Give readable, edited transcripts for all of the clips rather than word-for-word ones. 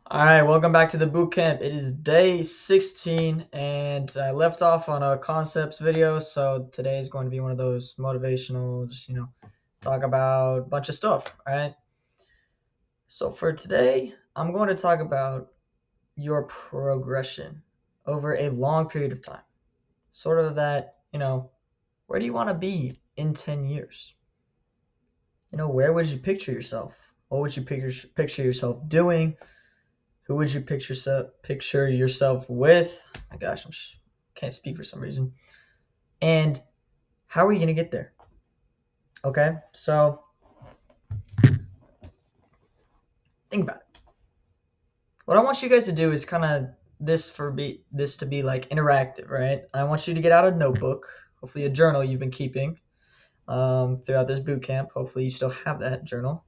All right, welcome back to the boot camp. It is day 16, and I left off on a concepts video, so today is going to be one of those motivational, just talk about a bunch of stuff. All right. So for today, I'm going to talk about your progression over a long period of time. Sort of that, where do you want to be in 10 years? Where would you picture yourself? What would you picture yourself doing? Who would you picture yourself with? My gosh, can't speak for some reason. And how are you going to get there? Okay, so think about it. What I want you guys to do is kind of this to be like interactive, right? I want you to get out a notebook, hopefully a journal you've been keeping throughout this boot camp. Hopefully you still have that journal.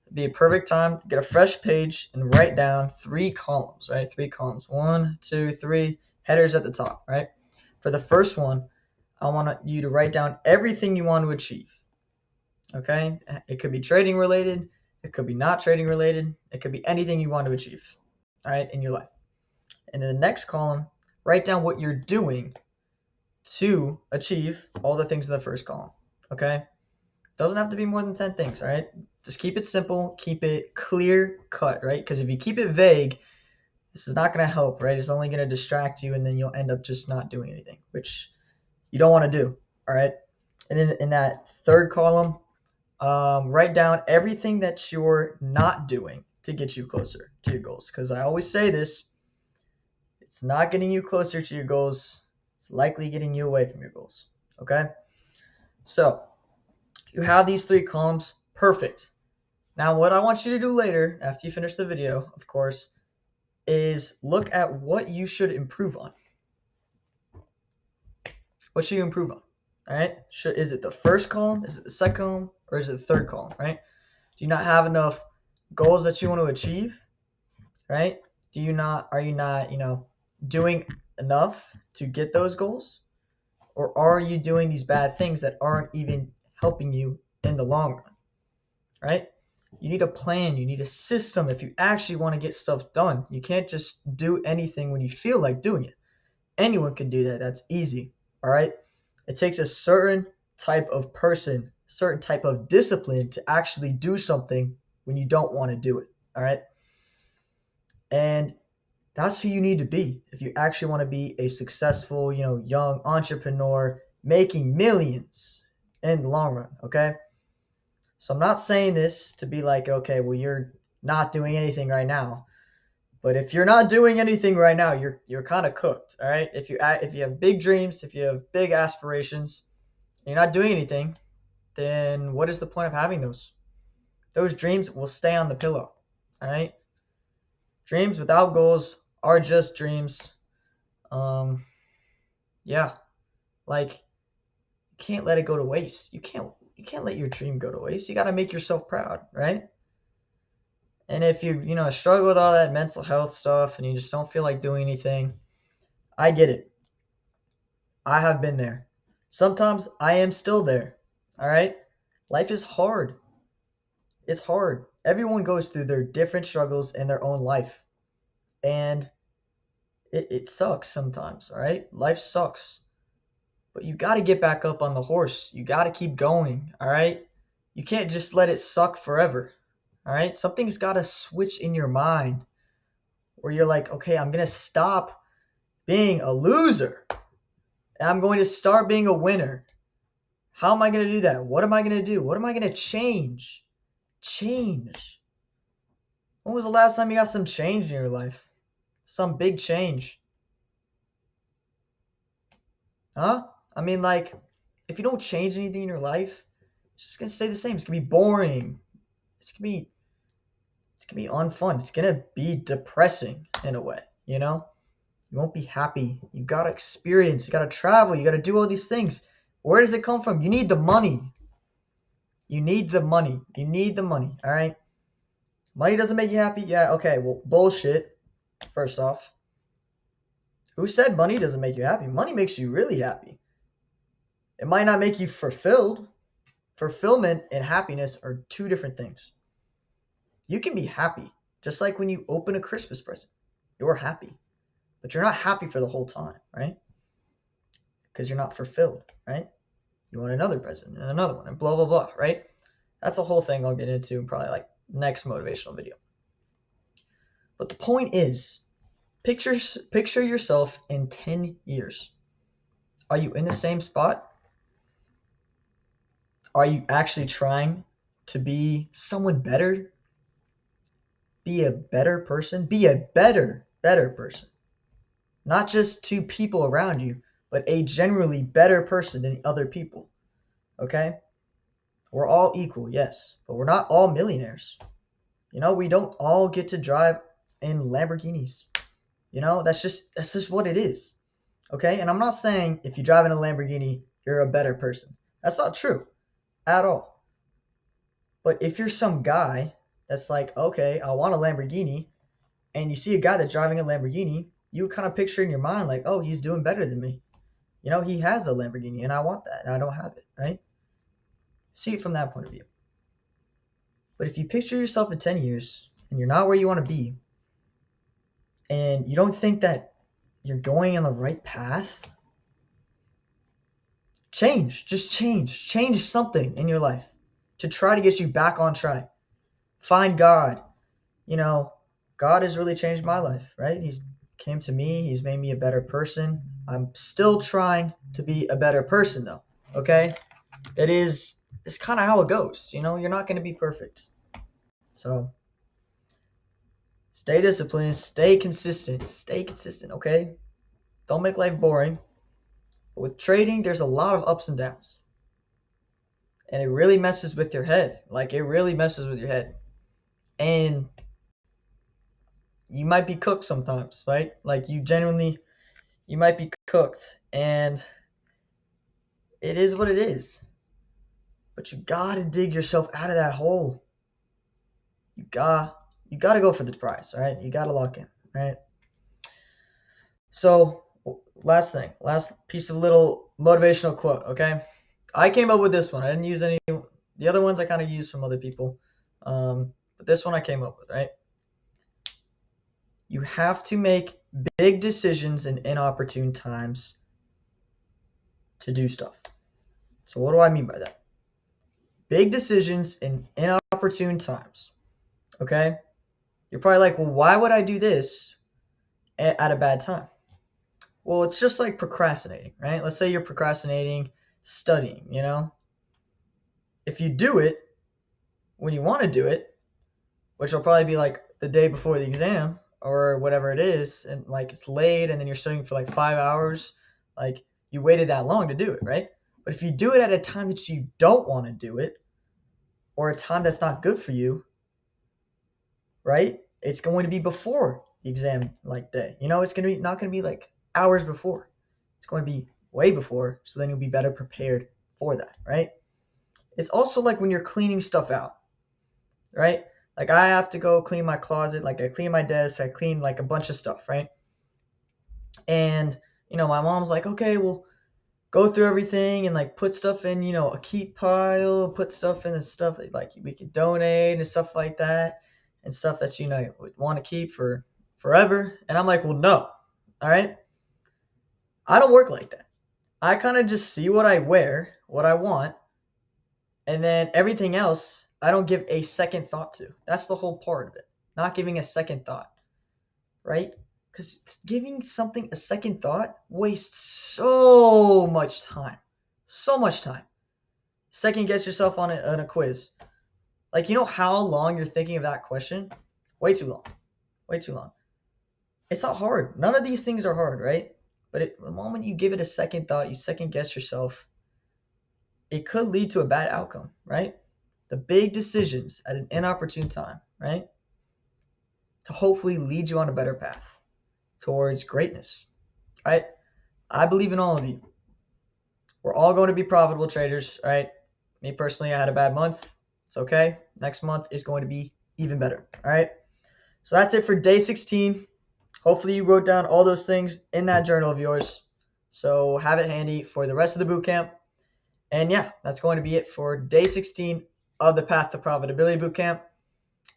It'd be a perfect time to get a fresh page and write down 3 columns, right? 3 columns. 1, 2, 3 headers at the top, right? For the first one, I want you to write down everything you want to achieve. Okay? It could be trading related. It could be not trading related. It could be anything you want to achieve, all right, in your life. And in the next column, write down what you're doing to achieve all the things in the first column. Okay? Doesn't have to be more than 10 things, all right? Just keep it simple. Keep it clear cut, right? Because if you keep it vague, this is not going to help, right? It's only going to distract you, and then you'll end up just not doing anything, which you don't want to do, all right? And then in that third column, write down everything that you're not doing to get you closer to your goals. Because I always say this, it's not getting you closer to your goals. It's likely getting you away from your goals, okay? So you have these 3 columns, perfect. Now what I want you to do later, after you finish the video, of course, is look at what you should improve on. What should you improve on? All right. Is it the first column? Is it the second column? Or is it the third column? Right. Do you not have enough goals that you want to achieve? Right. Are you not, doing enough to get those goals? Or are you doing these bad things that aren't even helping you in the long run? Right. You need a plan. You need a system if you actually want to get stuff done. You can't just do anything when you feel like doing it. Anyone can do that. That's easy. All right. It takes a certain type of person, certain type of discipline to actually do something when you don't want to do it. All right. And that's who you need to be if you actually want to be a successful, young entrepreneur making millions in the long run. Okay. So I'm not saying this to be like, okay, well, you're not doing anything right now. But if you're not doing anything right now, you're kind of cooked, all right? If you have big dreams, if you have big aspirations, and you're not doing anything, then what is the point of having those? Those dreams will stay on the pillow, all right? Dreams without goals are just dreams. Um, yeah, like you can't let it go to waste. You can't let your dream go to waste. You got to make yourself proud, right? And if you struggle with all that mental health stuff and you just don't feel like doing anything, I get it. I have been there. Sometimes I am still there. All right? Life is hard. It's hard. Everyone goes through their different struggles in their own life. And it sucks sometimes. All right? Life sucks. But you got to get back up on the horse. You got to keep going. All right? You can't just let it suck forever. All right? Something's got to switch in your mind where you're like, okay, I'm going to stop being a loser. And I'm going to start being a winner. How am I going to do that? What am I going to do? What am I going to change? Change. When was the last time you got some change in your life? Some big change. Huh? I mean, like, if you don't change anything in your life, it's just going to stay the same. It's going to be boring. It's going to be unfun. It's going to be depressing in a way, You won't be happy. You got to experience. You got to travel. You got to do all these things. Where does it come from? You need the money. You need the money. You need the money, all right? Money doesn't make you happy? Yeah, okay, well, bullshit, first off. Who said money doesn't make you happy? Money makes you really happy. It might not make you fulfilled. Fulfillment and happiness are 2 different things. You can be happy. Just like when you open a Christmas present, you're happy, but you're not happy for the whole time, right? Because you're not fulfilled, right? You want another present and another one and blah, blah, blah, right? That's a whole thing I'll get into in probably like next motivational video. But the point is, picture yourself in 10 years. Are you in the same spot? Are you actually trying to be someone better? Be a better person? Be a better person. Not just to people around you, but a generally better person than other people. Okay? We're all equal, yes, but we're not all millionaires. We don't all get to drive in Lamborghinis. That's just what it is. Okay? And I'm not saying if you drive in a Lamborghini, you're a better person. That's not true at all. But if you're some guy that's like, okay, I want a Lamborghini, and you see a guy that's driving a Lamborghini, you kind of picture in your mind like, oh, he's doing better than me. He has the Lamborghini and I want that and I don't have it, right? See it from that point of view. But if you picture yourself in 10 years and you're not where you want to be, and you don't think that you're going in the right path, just change something in your life to try to get you back on track. Find God. God has really changed my life, right? He's came to me. He's made me a better person. I'm still trying to be a better person though. Okay? It's kind of how it goes. You're not going to be perfect. So stay disciplined, stay consistent, okay? Don't make life boring. But with trading, there's a lot of ups and downs. And it really messes with your head. And you might be cooked sometimes, right? Like you might be cooked, and it is what it is. But you gotta dig yourself out of that hole. You gotta go for the prize, right? You gotta lock in, right? So last piece of little motivational quote, okay? I came up with this one. I didn't use any. The other ones I kind of used from other people, but this one I came up with, right? You have to make big decisions in inopportune times to do stuff. So what do I mean by that? Big decisions in inopportune times. Okay? You're probably like, well, why would I do this at a bad time? Well, it's just like procrastinating, right? Let's say you're procrastinating studying, If you do it when you want to do it, which will probably be like the day before the exam or whatever it is, and like it's late and then you're studying for like 5 hours, like you waited that long to do it, right? But if you do it at a time that you don't want to do it, or a time that's not good for you, right? It's going to be before the exam like day. It's going to be not going to be like hours before. It's going to be way before, so then you'll be better prepared for that, right? It's also like when you're cleaning stuff out, right? Like I have to go clean my closet, like I clean my desk, I clean like a bunch of stuff, right? And, my mom's like, okay, well, go through everything and like put stuff in, a keep pile, put stuff in the stuff that like we could donate and stuff like that, and stuff that, would want to keep for forever. And I'm like, well, no, all right? I don't work like that. I kind of just see what I wear, what I want, and then everything else I don't give a second thought to. That's the whole part of it. Not giving a second thought, right? Because giving something a second thought wastes so much time. So much time. Second guess yourself on a quiz. Like, how long you're thinking of that question? Way too long. Way too long. It's not hard. None of these things are hard, right? But the moment you give it a second thought, you second guess yourself, it could lead to a bad outcome, right? The big decisions at an inopportune time, right? To hopefully lead you on a better path towards greatness, right? I believe in all of you. We're all going to be profitable traders, right? Me personally, I had a bad month. It's okay. Next month is going to be even better, all right? So that's it for day 16. Hopefully you wrote down all those things in that journal of yours. So have it handy for the rest of the boot camp. And yeah, that's going to be it for day 16 of the Path to Profitability Bootcamp.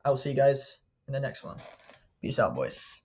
I will see you guys in the next one. Peace out, boys.